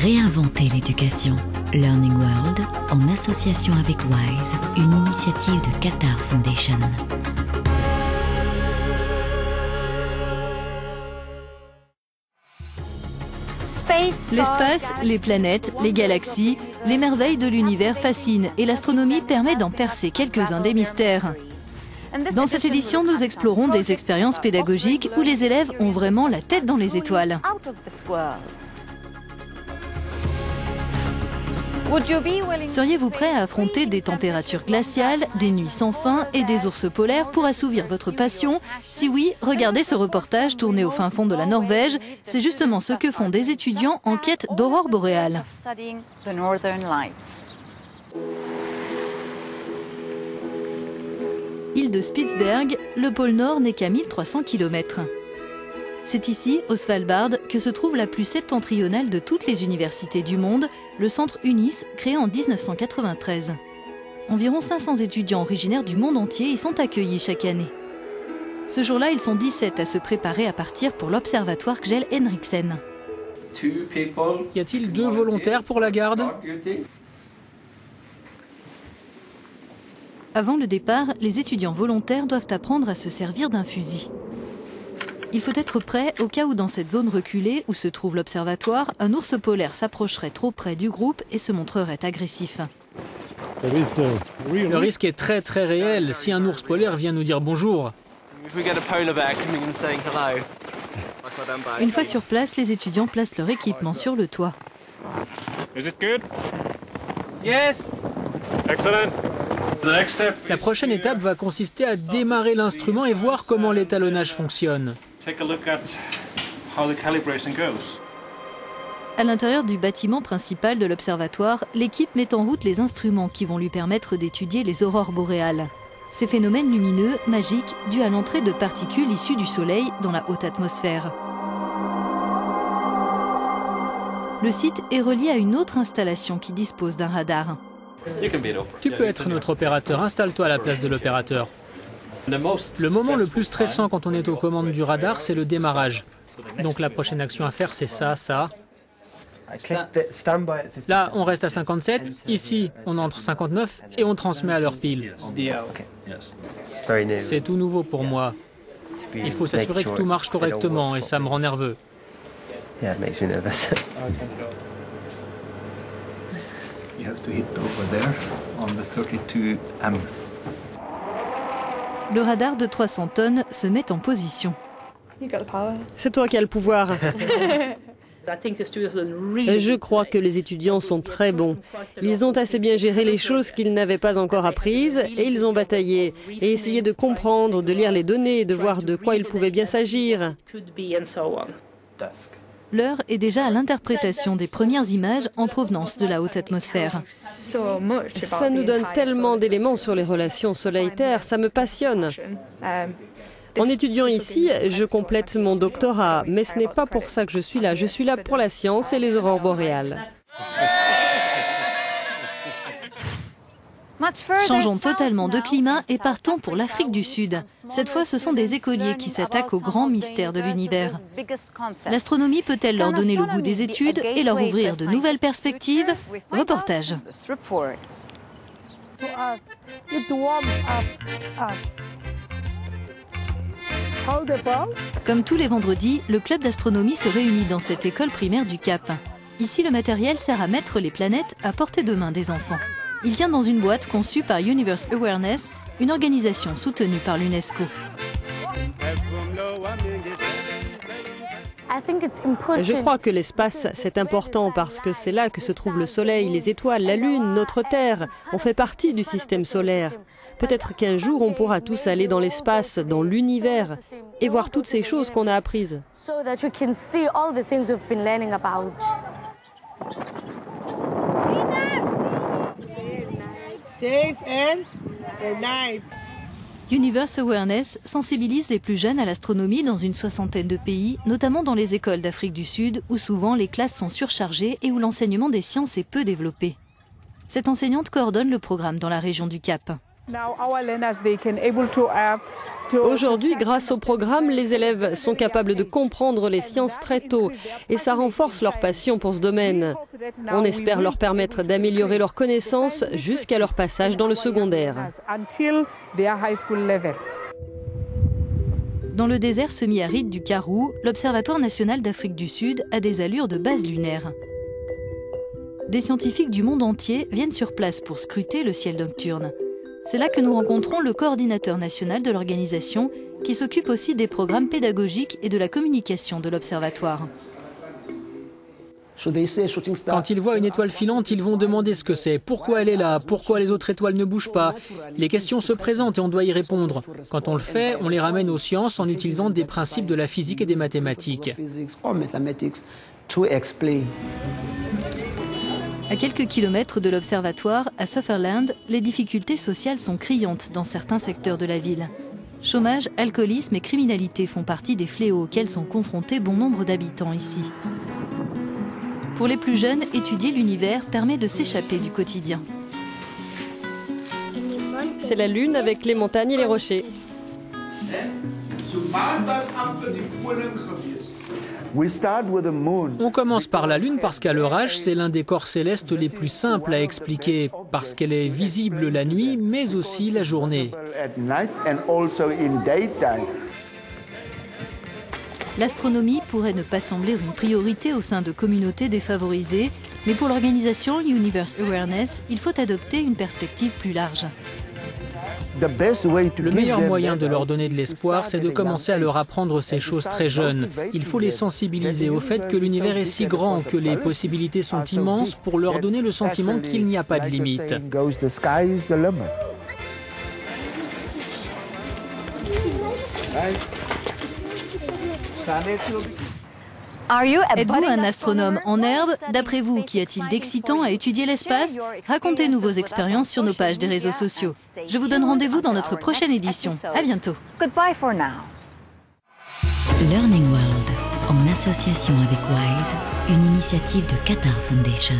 Réinventer l'éducation. Learning World, en association avec WISE, une initiative de Qatar Foundation. L'espace, les planètes, les galaxies, les merveilles de l'univers fascinent et l'astronomie permet d'en percer quelques-uns des mystères. Dans cette édition, nous explorons des expériences pédagogiques où les élèves ont vraiment la tête dans les étoiles. Seriez-vous prêt à affronter des températures glaciales, des nuits sans fin et des ours polaires pour assouvir votre passion? Si oui, regardez ce reportage tourné au fin fond de la Norvège. C'est justement ce que font des étudiants en quête d'aurore boréale. Île de Spitsberg, le pôle Nord n'est qu'à 1300 km. C'est ici, au Svalbard, que se trouve la plus septentrionale de toutes les universités du monde, le centre UNIS, créé en 1993. Environ 500 étudiants originaires du monde entier y sont accueillis chaque année. Ce jour-là, ils sont 17 à se préparer à partir pour l'observatoire Kjell Henriksen. Y a-t-il 2 volontaires pour la garde? Avant le départ, les étudiants volontaires doivent apprendre à se servir d'un fusil. Il faut être prêt au cas où dans cette zone reculée où se trouve l'observatoire, un ours polaire s'approcherait trop près du groupe et se montrerait agressif. Le risque est très réel si un ours polaire vient nous dire bonjour. Une fois sur place, les étudiants placent leur équipement sur le toit. La prochaine étape va consister à démarrer l'instrument et voir comment l'étalonnage fonctionne. À l'intérieur du bâtiment principal de l'observatoire, l'équipe met en route les instruments qui vont lui permettre d'étudier les aurores boréales. Ces phénomènes lumineux, magiques, dus à l'entrée de particules issues du Soleil dans la haute atmosphère. Le site est relié à une autre installation qui dispose d'un radar. Tu peux être notre opérateur, installe-toi à la place de l'opérateur. Le moment le plus stressant quand on est aux commandes du radar, c'est le démarrage. Donc la prochaine action à faire, c'est ça. Là, on reste à 57. Ici, on entre 59 et on transmet à l'heure pile. C'est tout nouveau pour moi. Il faut s'assurer que tout marche correctement et ça me rend nerveux. Le radar de 300 tonnes se met en position. C'est toi qui as le pouvoir. Je crois que les étudiants sont très bons. Ils ont assez bien géré les choses qu'ils n'avaient pas encore apprises et ils ont bataillé et essayé de comprendre, de lire les données, de voir de quoi il pouvait bien s'agir. L'heure est déjà à l'interprétation des premières images en provenance de la haute atmosphère. Ça nous donne tellement d'éléments sur les relations Soleil-Terre, ça me passionne. En étudiant ici, je complète mon doctorat, mais ce n'est pas pour ça que je suis là. Je suis là pour la science et les aurores boréales. Changeons totalement de climat et partons pour l'Afrique du Sud. Cette fois, ce sont des écoliers qui s'attaquent au grand mystère de l'univers. L'astronomie peut-elle leur donner le goût des études et leur ouvrir de nouvelles perspectives? Reportage. Comme tous les vendredis, le club d'astronomie se réunit dans cette école primaire du Cap. Ici, le matériel sert à mettre les planètes à portée de main des enfants. Il tient dans une boîte conçue par Universe Awareness, une organisation soutenue par l'UNESCO. Je crois que l'espace, c'est important parce que c'est là que se trouve le Soleil, les étoiles, la Lune, notre Terre. On fait partie du système solaire. Peut-être qu'un jour, on pourra tous aller dans l'espace, dans l'univers, et voir toutes ces choses qu'on a apprises. Universe Awareness sensibilise les plus jeunes à l'astronomie dans une 60aine de pays, notamment dans les écoles d'Afrique du Sud, où souvent les classes sont surchargées et où l'enseignement des sciences est peu développé. Cette enseignante coordonne le programme dans la région du Cap. Aujourd'hui, grâce au programme, les élèves sont capables de comprendre les sciences très tôt et ça renforce leur passion pour ce domaine. On espère leur permettre d'améliorer leurs connaissances jusqu'à leur passage dans le secondaire. Dans le désert semi-aride du Karoo, l'Observatoire national d'Afrique du Sud a des allures de base lunaire. Des scientifiques du monde entier viennent sur place pour scruter le ciel nocturne. C'est là que nous rencontrons le coordinateur national de l'organisation, qui s'occupe aussi des programmes pédagogiques et de la communication de l'Observatoire. Quand ils voient une étoile filante, ils vont demander ce que c'est, pourquoi elle est là, pourquoi les autres étoiles ne bougent pas. Les questions se présentent et on doit y répondre. Quand on le fait, on les ramène aux sciences en utilisant des principes de la physique et des mathématiques. À quelques kilomètres de l'observatoire, à Sutherland, les difficultés sociales sont criantes dans certains secteurs de la ville. Chômage, alcoolisme et criminalité font partie des fléaux auxquels sont confrontés bon nombre d'habitants ici. Pour les plus jeunes, étudier l'univers permet de s'échapper du quotidien. C'est la lune avec les montagnes et les rochers. On commence par la Lune parce qu'à l'orage, c'est l'un des corps célestes les plus simples à expliquer, parce qu'elle est visible la nuit, mais aussi la journée. L'astronomie pourrait ne pas sembler une priorité au sein de communautés défavorisées, mais pour l'organisation Universe Awareness, il faut adopter une perspective plus large. Le meilleur moyen de leur donner de l'espoir, c'est de commencer à leur apprendre ces choses très jeunes. Il faut les sensibiliser au fait que l'univers est si grand, que les possibilités sont immenses, pour leur donner le sentiment qu'il n'y a pas de limite. Êtes-vous un astronome en herbe? D'après vous, qu'y a-t-il d'excitant à étudier l'espace? Racontez-nous vos expériences sur nos pages des réseaux sociaux. Je vous donne rendez-vous dans notre prochaine édition. À bientôt. Learning World, en association avec WISE, une initiative de Qatar Foundation.